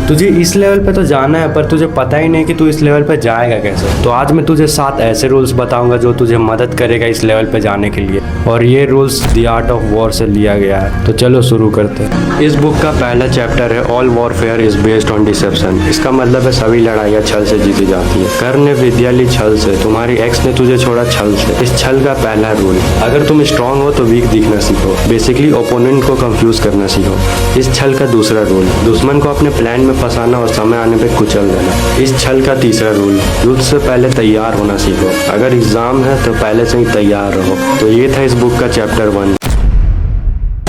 तुझे इस लेवल पे तो जाना है, पर तुझे पता ही नहीं कि तू इस लेवल पे जाएगा कैसे। तो आज मैं तुझे 7 ऐसे रूल्स बताऊंगा जो तुझे मदद करेगा इस लेवल पे जाने के लिए, और ये rules the art of war से लिया गया है। तो चलो शुरू करते हैं। इस बुक का पहला चैप्टर है all warfare is based on deception. इसका मतलब है सभी लड़ाइयाँ छल से जीती जाती है। कर्ण ने विद्या ली छल से, तुम्हारी एक्स ने तुझे छोड़ा छल से। इस छल का पहला रूल, अगर तुम स्ट्रांग हो तो वीक दिखना सीखो। बेसिकली ओपोनेंट को कंफ्यूज करना सीखो। इस छल का दूसरा रूल, दुश्मन को अपने प्लान में फंसाना और समय आने पे कुचल देना। इस छल का तीसरा रूल, युद्ध से पहले तैयार होना सीखो। अगर एग्जाम है तो पहले से ही तैयार रहो। तो ये था इस बुक का चैप्टर 1।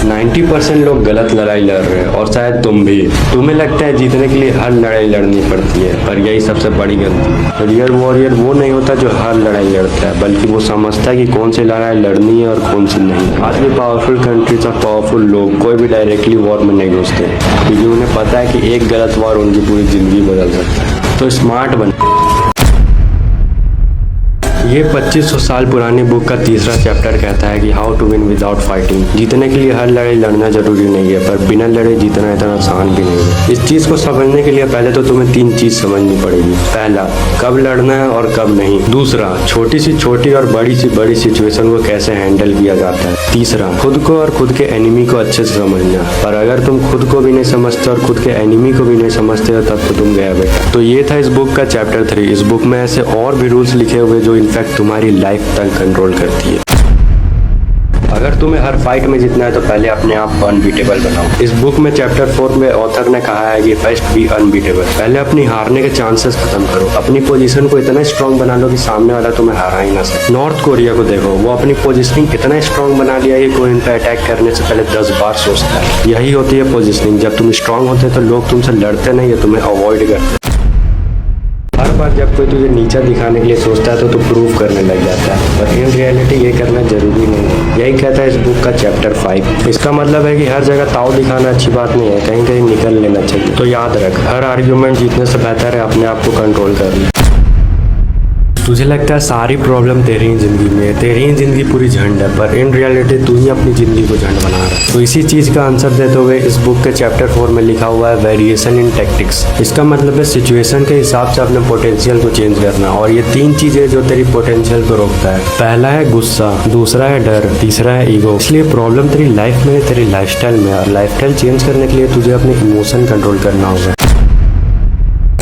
90% लोग गलत लड़ाई लड़ रहे हैं, और शायद तुम भी। तुम्हें लगता है जीतने के लिए हर लड़ाई लड़नी पड़ती है, पर यही सबसे बड़ी गलती है। रियल वॉरियर वो नहीं होता जो हर लड़ाई लड़ता है, बल्कि वो समझता है कि कौन सी लड़ाई लड़नी है और कौन सी नहीं। आज भी पावरफुल कंट्रीज और पावरफुल लोग कोई भी डायरेक्टली वॉर में नहीं घुसते, क्योंकि उन्हें पता है कि एक गलत वॉर उनकी पूरी जिंदगी बदल सकता है। तो स्मार्ट बने। ये 2500 साल पुरानी बुक का तीसरा चैप्टर कहता है कि how to win without fighting. जीतने के लिए हर लड़ाई लड़ना जरूरी नहीं है, पर बिना लड़े जीतना इतना आसान भी नहीं है। इस चीज को समझने के लिए पहले तो तुम्हें 3 चीज समझनी पड़ेगी। पहला, कब लड़ना है और कब नहीं। दूसरा, छोटी सी छोटी और बड़ी सी बड़ी सिचुएशन को कैसे हैंडल किया जाता है। तीसरा, खुद को और खुद के एनिमी को अच्छे से समझना। पर अगर तुम खुद को भी नहीं समझते और खुद के एनिमी को भी नहीं समझते हो, तब तो तुम गया बेटा। तो ये था इस बुक का चैप्टर 3। इस बुक में ऐसे और भी रूल्स लिखे हुए जो तुम्हारी लाइफ तक कंट्रोल करती है। अगर तुम्हें हर फाइट में जीतना है तो पहले अपने आप को अनबीटेबल बनाओ। इस बुक में चैप्टर 4 में ऑथर ने कहा है कि फर्स्ट बी अनबीटेबल। पहले अपनी हारने के चांसेस खत्म करो। अपनी पोजीशन को इतना स्ट्रांग बना लो कि सामने वाला तुम्हें हरा ही ना सके। नॉर्थ कोरिया को देखो, वो अपनी पोजीशनिंग इतना स्ट्रांग बना लिया कि कोई उन पर अटैक करने से पहले 10 बार सोचता है। यही होती है पोजीशनिंग। जब तुम स्ट्रांग होते तो लोग तुमसे लड़ते नहीं है, तुम्हें अवॉइड करते। हर बार जब कोई तुझे नीचा दिखाने के लिए सोचता है तो तू प्रूव करने लग जाता है, पर इन रियलिटी ये करना जरूरी नहीं है। यही कहता है इस बुक का चैप्टर 5। इसका मतलब है कि हर जगह ताव दिखाना अच्छी बात नहीं है, कहीं कहीं निकल लेना चाहिए। तो याद रख, हर आर्ग्यूमेंट जीतने से बेहतर है अपने आप को कंट्रोल करना। तुझे लगता है सारी प्रॉब्लम तेरी ही जिंदगी में है, तेरी ही जिंदगी पूरी झंड है, पर इन रियलिटी तू ही अपनी जिंदगी को झंड बना रहा है। तो इसी चीज का आंसर देते हुए इस बुक के चैप्टर 4 में लिखा हुआ है वेरिएशन इन टैक्टिक्स। इसका मतलब है सिचुएशन के हिसाब से अपने पोटेंशियल को चेंज करना। और ये 3 चीजें जो तेरी पोटेंशियल को रोकता है। पहला है गुस्सा, दूसरा है डर, तीसरा है ईगो। इसलिए प्रॉब्लम तेरी लाइफ में है, तेरी लाइफस्टाइल में। और लाइफस्टाइल चेंज करने के लिए तुझे अपने इमोशन कंट्रोल करना होगा।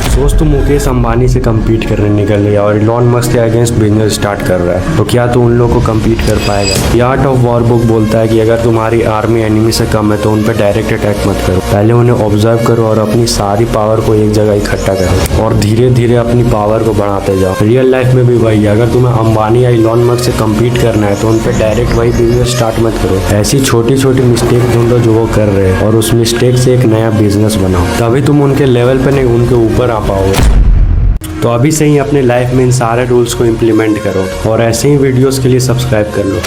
सोच तू मुकेश अंबानी से कम्पीट करने निकल गया और इलॉन मस्क के अगेंस्ट बिजनेस स्टार्ट कर रहा है, तो क्या तू उन लोगों को कम्पीट कर पाएगा। ये आर्ट ऑफ वॉर बुक बोलता है कि अगर तुम्हारी आर्मी एनिमी से कम है तो उन पर डायरेक्ट अटैक मत करो। पहले उन्हें ऑब्जर्व करो और अपनी सारी पावर को एक जगह इकट्ठा करो, और धीरे धीरे अपनी पावर को बढ़ाते जाओ। रियल लाइफ में भी वही है। अगर तुम्हें अंबानी या इलॉन मस्क से कम्पीट करना है तो उन पर डायरेक्ट वही बिजनेस स्टार्ट मत करो। ऐसी छोटी छोटी मिस्टेक ढूंढो जो वो कर रहे हैं, और उस मिस्टेक से एक नया बिजनेस बनाओ। तभी तुम उनके लेवल पे नहीं, उनके ऊपर आ पाओगे। तो अभी से ही अपने लाइफ में इन सारे रूल्स को इम्प्लीमेंट करो, और ऐसे ही वीडियोस के लिए सब्सक्राइब कर लो।